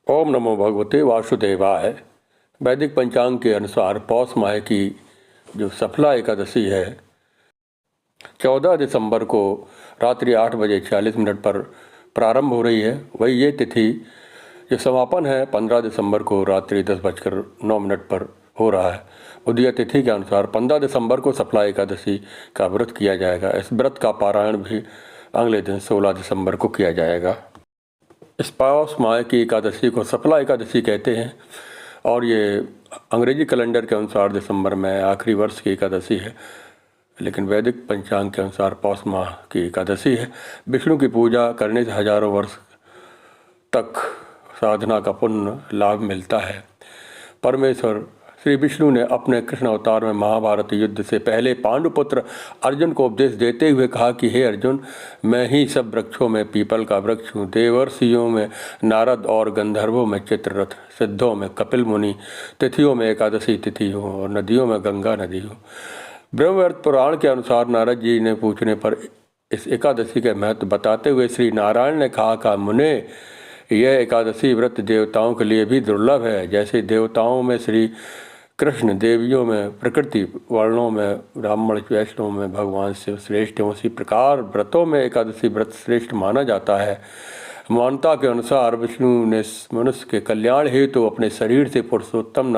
ओम नमो भगवते वासुदेवाय। वैदिक पंचांग के अनुसार पौष माह की जो सफला एकादशी है 14 दिसंबर को रात्रि 8:40 पर प्रारंभ हो रही है। वही ये तिथि जो समापन है 15 दिसंबर को रात्रि 10:09 पर हो रहा है। उदय तिथि के अनुसार 15 दिसंबर को सफला एकादशी का व्रत किया जाएगा। इस व्रत का पारायण भी अगले दिन 16 दिसंबर को किया जाएगा। इस पौष माह की एकादशी को सफला एकादशी कहते हैं और ये अंग्रेजी कैलेंडर के अनुसार दिसंबर में आखिरी वर्ष की एकादशी है, लेकिन वैदिक पंचांग के अनुसार पौष माह की एकादशी है। विष्णु की पूजा करने से हजारों वर्ष तक साधना का पुण्य लाभ मिलता है। परमेश्वर श्री विष्णु ने अपने कृष्ण अवतार में महाभारत युद्ध से पहले पांडुपुत्र अर्जुन को उपदेश देते हुए कहा कि हे अर्जुन, मैं ही सब वृक्षों में पीपल का वृक्ष हूँ, देवर्षियों में नारद और गंधर्वों में चित्ररथ, सिद्धों में कपिल मुनि, तिथियों में एकादशी तिथि हूँ और नदियों में गंगा नदी हूँ। ब्रह्मवर्त पुराण के अनुसार नारद जी ने पूछने पर इस एकादशी के महत्व बताते हुए श्री नारायण ने कहा कि मुने, यह एकादशी व्रत देवताओं के लिए भी दुर्लभ है। जैसे देवताओं में श्री कृष्ण, देवियों में प्रकृति, वर्णों में ब्राह्मण, वैष्णव में भगवान शिव श्रेष्ठ, उसी प्रकार व्रतों में एकादशी व्रत श्रेष्ठ माना जाता है। मान्यता के अनुसार विष्णु ने मनुष्य के कल्याण हेतु तो अपने शरीर से पुरुषोत्तम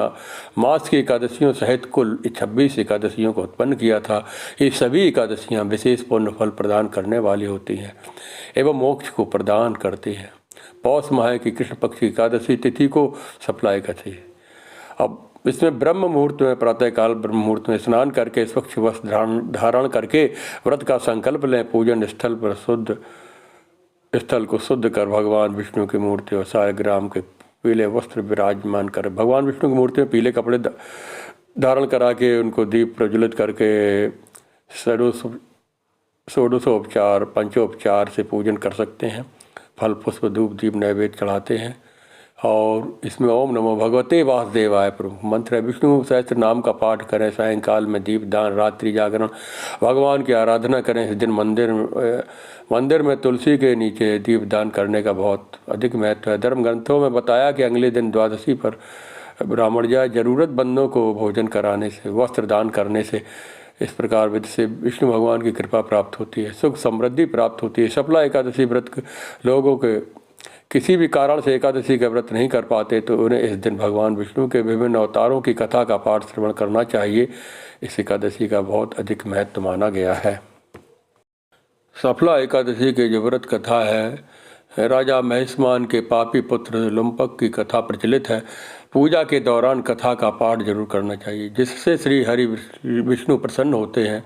मास की एकादशियों सहित कुल 26 एकादशियों को उत्पन्न किया था। ये सभी एकादशियाँ विशेष पुण्य फल प्रदान करने वाली होती हैं एवं मोक्ष को प्रदान करती हैं। पौष माह की कृष्ण पक्ष की एकादशी तिथि को सफला एकादशी। अब इसमें ब्रह्म मुहूर्त में, प्रातःकाल ब्रह्म मुहूर्त में स्नान करके स्वच्छ वस्त्र धारण करके व्रत का संकल्प लें। पूजन स्थल को शुद्ध कर भगवान विष्णु की मूर्ति और सालग्राम के पीले वस्त्र विराजमान कर भगवान विष्णु की मूर्ति में पीले कपड़े धारण करा के उनको दीप प्रज्वलित करके षोडशोपचार पंचोपचार से पूजन कर सकते हैं। फल पुष्प धूप दीप नैवेद्य चढ़ाते हैं और इसमें ओम नमो भगवते वासुदेवाय प्रमुख मंत्र है। विष्णु सहस्त्र नाम का पाठ करें। सायंकाल में दीप दान, रात्रि जागरण, भगवान की आराधना करें। इस दिन मंदिर में तुलसी के नीचे दीप दान करने का बहुत अधिक महत्व है। धर्म ग्रंथों में बताया कि अगले दिन द्वादशी पर ब्राह्मण या जरूरतमंदों को भोजन कराने से, वस्त्र दान करने से, इस प्रकार विधि से विष्णु भगवान की कृपा प्राप्त होती है, सुख समृद्धि प्राप्त होती है। सफला एकादशी व्रत लोगों के किसी भी कारण से एकादशी का व्रत नहीं कर पाते तो उन्हें इस दिन भगवान विष्णु के विभिन्न अवतारों की कथा का पाठ श्रवण करना चाहिए। इस एकादशी का बहुत अधिक महत्व माना गया है। सफला एकादशी के जो व्रत कथा है, राजा महिष्मान के पापी पुत्र लुम्पक की कथा प्रचलित है। पूजा के दौरान कथा का पाठ जरूर करना चाहिए, जिससे श्री हरि विष्णु प्रसन्न होते हैं।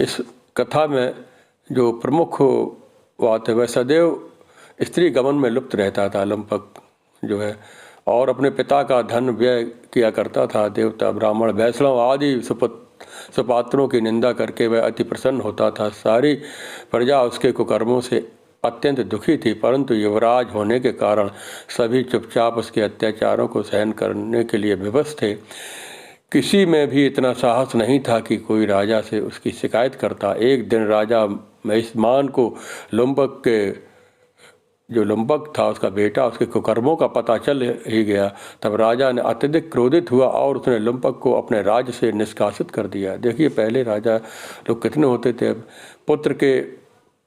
इस कथा में जो प्रमुख बात है वह सदैव स्त्री गमन में लुप्त रहता था। लुम्पक जो है और अपने पिता का धन व्यय किया करता था। देवता, ब्राह्मण, वैष्णव आदि सुपात्रों की निंदा करके वह अति प्रसन्न होता था। सारी प्रजा उसके कुकर्मों से अत्यंत दुखी थी, परंतु युवराज होने के कारण सभी चुपचाप उसके अत्याचारों को सहन करने के लिए विवश थे। किसी में भी इतना साहस नहीं था कि कोई राजा से उसकी शिकायत करता। एक दिन राजा महिष्मान को लुम्पक था उसका बेटा, उसके कुकर्मों का पता चल ही गया। तब राजा ने अत्यधिक क्रोधित हुआ और उसने लुम्पक को अपने राज्य से निष्कासित कर दिया। देखिए, पहले राजा लोग कितने होते थे। पुत्र के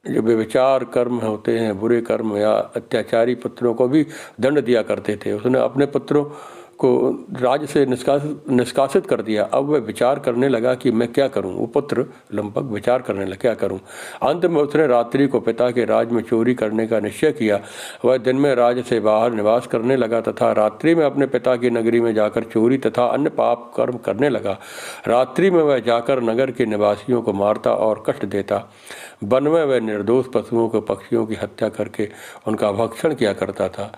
जो व्यभिचार कर्म होते हैं, बुरे कर्म या अत्याचारी पुत्रों को भी दंड दिया करते थे। उसने अपने पुत्रों को राज्य से निष्कासित कर दिया। अब वह विचार करने लगा कि मैं क्या करूं। वो पुत्र लुम्पक विचार करने लगा क्या करूं। अंत में उसने रात्रि को पिता के राज में चोरी करने का निश्चय किया। वह दिन में राज्य से बाहर निवास करने लगा तथा रात्रि में अपने पिता की नगरी में जाकर चोरी तथा अन्य पाप कर्म करने लगा। रात्रि में वह जाकर नगर के निवासियों को मारता और कष्ट देता। वन में वह निर्दोष पशुओं को, पक्षियों की हत्या करके उनका भक्षण किया करता था,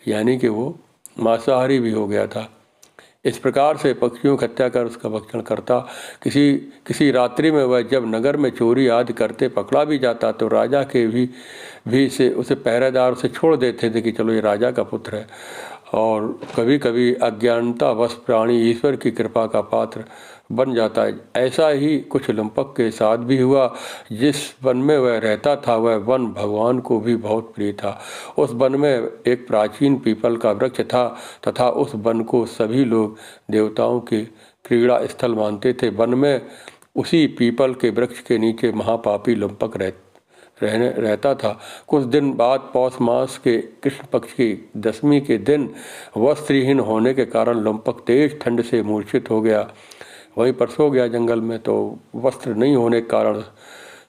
यानी कि वो मांसाहारी भी हो गया था। इस प्रकार से पक्षियों की हत्या कर उसका भक्षण करता। किसी रात्रि में वह जब नगर में चोरी आदि करते पकड़ा भी जाता तो राजा के भी से उसे पहरेदार से छोड़ देते थे कि चलो ये राजा का पुत्र है। और कभी कभी अज्ञानतावश प्राणी ईश्वर की कृपा का पात्र बन जाता है। ऐसा ही कुछ लुम्पक के साथ भी हुआ। जिस वन में वह रहता था वह वन भगवान को भी बहुत प्रिय था। उस वन में एक प्राचीन पीपल का वृक्ष था तथा उस वन को सभी लोग देवताओं के क्रीड़ा स्थल मानते थे। वन में उसी पीपल के वृक्ष के नीचे महापापी लुम्पक रहता था। कुछ दिन बाद पौष मास के कृष्ण पक्ष की दशमी के दिन वस्त्रहीन होने के कारण लुम्पक तेज ठंड से मूर्छित हो गया। वहीं पर सो गया जंगल में, तो वस्त्र नहीं होने के कारण,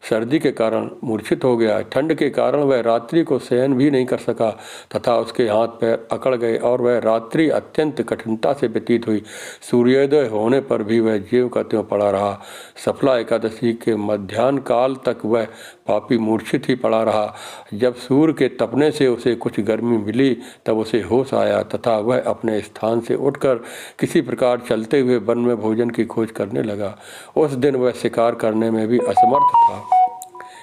सर्दी के कारण मूर्छित हो गया। ठंड के कारण वह रात्रि को शयन भी नहीं कर सका तथा उसके हाथ पैर अकड़ गए और वह रात्रि अत्यंत कठिनता से व्यतीत हुई। सूर्योदय होने पर भी वह ज्यों का त्यों पड़ा रहा। सफला एकादशी के मध्याह्न काल तक वह पापी मूर्छित ही पड़ा रहा। जब सूर्य के तपने से उसे कुछ गर्मी मिली तब उसे होश आया तथा वह अपने स्थान से उठकर किसी प्रकार चलते हुए वन में भोजन की खोज करने लगा। उस दिन वह शिकार करने में भी असमर्थ था,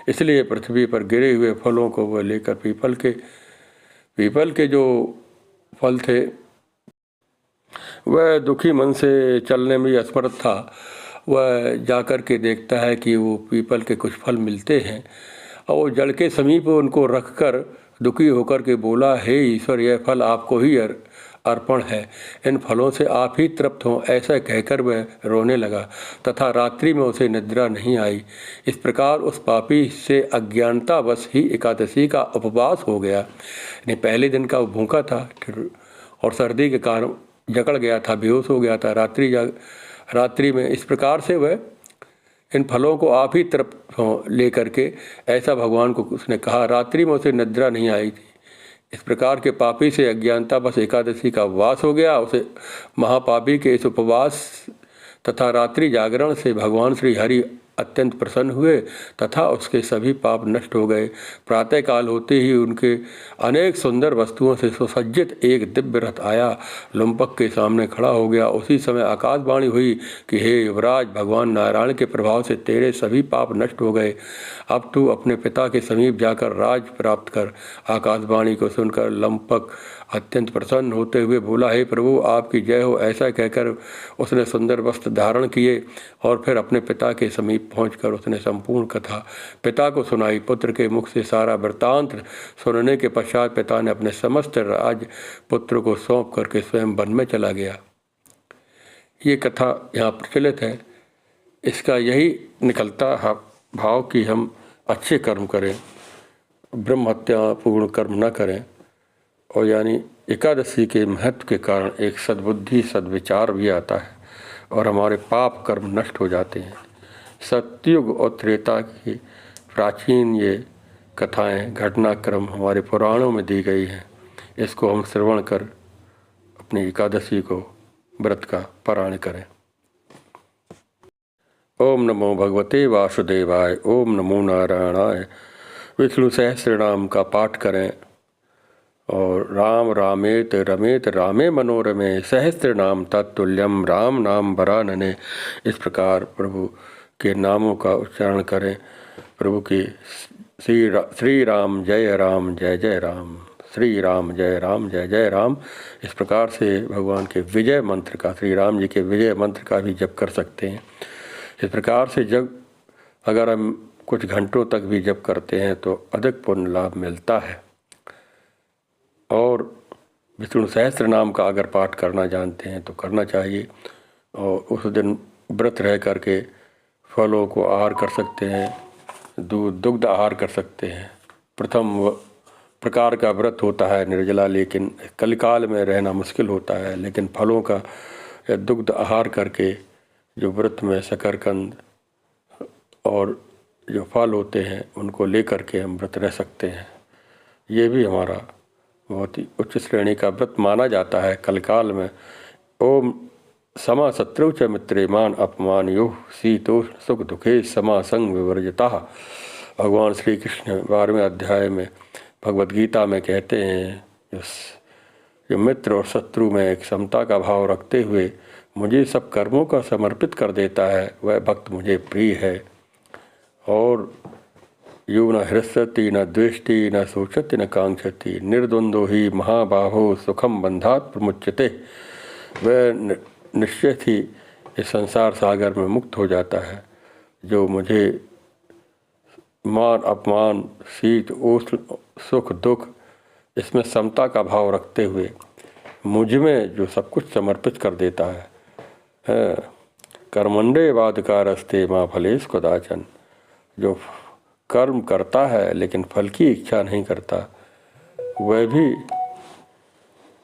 इसलिए पृथ्वी पर गिरे हुए फलों को वह लेकर पीपल के जो फल थे वह दुखी मन से चलने में असमर्थ था। वह जाकर के देखता है कि वो पीपल के कुछ फल मिलते हैं और वो जड़ के समीप उनको रखकर दुखी होकर के बोला, हे ईश्वर, यह फल आपको ही अर्पण है, इन फलों से आप ही तृप्त हों। ऐसा कहकर वह रोने लगा तथा रात्रि में उसे निद्रा नहीं आई। इस प्रकार उस पापी से अज्ञानतावश ही एकादशी का उपवास हो गया। यानी पहले दिन का वो भूखा था और सर्दी के कारण जकड़ गया था, बेहोश हो गया था रात्रि में। इस प्रकार से वह इन फलों को आप ही तृप्त हों ले करके ऐसा भगवान को उसने कहा। रात्रि में उसे निद्रा नहीं आई थी। इस प्रकार के पापी से अज्ञानता बस एकादशी का उपवास हो गया। उसे महापापी के इस उपवास तथा रात्रि जागरण से भगवान श्री हरि अत्यंत प्रसन्न हुए तथा उसके सभी पाप नष्ट हो गए। प्रातःकाल होते ही उनके अनेक सुंदर वस्तुओं से सुसज्जित एक दिव्य रथ आया, लुम्पक के सामने खड़ा हो गया। उसी समय आकाशवाणी हुई कि हे युवराज, भगवान नारायण के प्रभाव से तेरे सभी पाप नष्ट हो गए। अब तू अपने पिता के समीप जाकर राज प्राप्त कर। आकाशवाणी को सुनकर लुम्पक अत्यंत प्रसन्न होते हुए बोला, हे प्रभु, आपकी जय हो। ऐसा कहकर उसने सुंदर वस्त्र धारण किए और फिर अपने पिता के समीप पहुंचकर उसने संपूर्ण कथा पिता को सुनाई। पुत्र के मुख से सारा वृत्तांत सुनने के पश्चात पिता ने अपने समस्त राज पुत्र को सौंप करके स्वयं वन में चला गया। ये कथा यहाँ प्रचलित है। इसका यही निकलता है भाव कि हम अच्छे कर्म करें, ब्रह्म हत्या पूर्ण कर्म न करें, और यानी एकादशी के महत्व के कारण एक सद्बुद्धि सद्विचार भी आता है और हमारे पाप कर्म नष्ट हो जाते हैं। सतयुग और त्रेता की प्राचीन ये कथाएं, घटनाक्रम हमारे पुराणों में दी गई हैं। इसको हम श्रवण कर अपनी एकादशी को, व्रत का पारण करें। ओम नमो भगवते वासुदेवाय। ओम नमो नारायणाय। विष्णु सहस्रनाम का पाठ करें और राम रामेत रमेत रामे मनोरमे सहस्त्र नाम तत्तुल्यम राम नाम वरानने। इस प्रकार प्रभु के नामों का उच्चारण करें। प्रभु की श्री राम जय राम जय जय राम, श्री राम जय राम जय जय राम। इस प्रकार से भगवान के विजय मंत्र का, श्री राम जी के विजय मंत्र का भी जप कर सकते हैं। इस प्रकार से जब अगर हम कुछ घंटों तक भी जप करते हैं तो अधिक पुण्य लाभ मिलता है। और विष्णु सहस्त्र नाम का अगर पाठ करना जानते हैं तो करना चाहिए। और उस दिन व्रत रह करके फलों को आहार कर सकते हैं, दूध दुग्ध आहार कर सकते हैं। प्रथम प्रकार का व्रत होता है निर्जला, लेकिन कलिकाल में रहना मुश्किल होता है। लेकिन फलों का या दुग्ध आहार करके जो व्रत में शकरकंद और जो फल होते हैं उनको लेकर के हम व्रत रह सकते हैं। ये भी हमारा बहुत ही उच्च श्रेणी का व्रत माना जाता है कलकाल में। ओम समा शत्रु च मित्रे मान अपमान यो शीतोष्ण सुख दुखे समा संग विवर्जिता। भगवान श्री कृष्ण 12वें अध्याय में भगवद गीता में कहते हैं, जो मित्र और शत्रु में एक समता का भाव रखते हुए मुझे सब कर्मों का समर्पित कर देता है, वह भक्त मुझे प्रिय है। और यो न हृष्यति न द्वेष्टि न शोचति न कांक्षति निर्द्वंद्वो ही महाबाहो सुखम बंधात प्रमुच्यते। वह निश्चित ही इस संसार सागर में मुक्त हो जाता है, जो मुझे मान अपमान, शीत उष्ण, सुख दुख, इसमें समता का भाव रखते हुए मुझ में जो सब कुछ समर्पित कर देता है। कर्मंडे वादकारस्ते माँ फलेश कदाचन, जो कर्म करता है लेकिन फल की इच्छा नहीं करता, वह भी,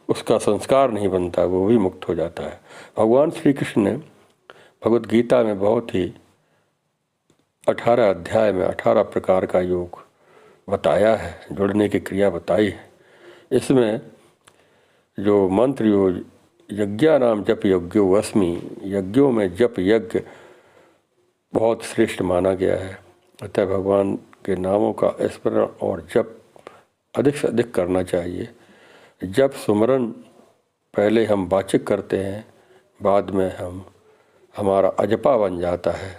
उसका संस्कार नहीं बनता, वो भी मुक्त हो जाता है। भगवान श्री कृष्ण ने भगवत गीता में बहुत ही 18 अध्याय में 18 प्रकार का योग बताया है, जुड़ने की क्रिया बताई है। इसमें जो मंत्र योग, यज्ञानाम जप यज्ञो अस्मि, यज्ञों में जप यज्ञ बहुत श्रेष्ठ माना गया है। अतः भगवान के नामों का स्मरण और जप अधिक से अधिक करना चाहिए। जप सुमरन पहले हम वाचिक करते हैं, बाद में हमारा अजपा बन जाता है।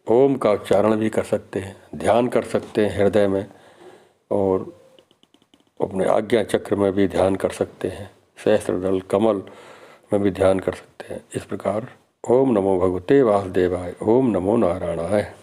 ओम का उच्चारण भी कर सकते हैं, ध्यान कर सकते हैं हृदय में, और अपने आज्ञा चक्र में भी ध्यान कर सकते हैं, सहस्त्रदल कमल में भी ध्यान कर सकते हैं। इस प्रकार ओम नमो भगवते वासुदेवाय, ओम नमो नारायणाय।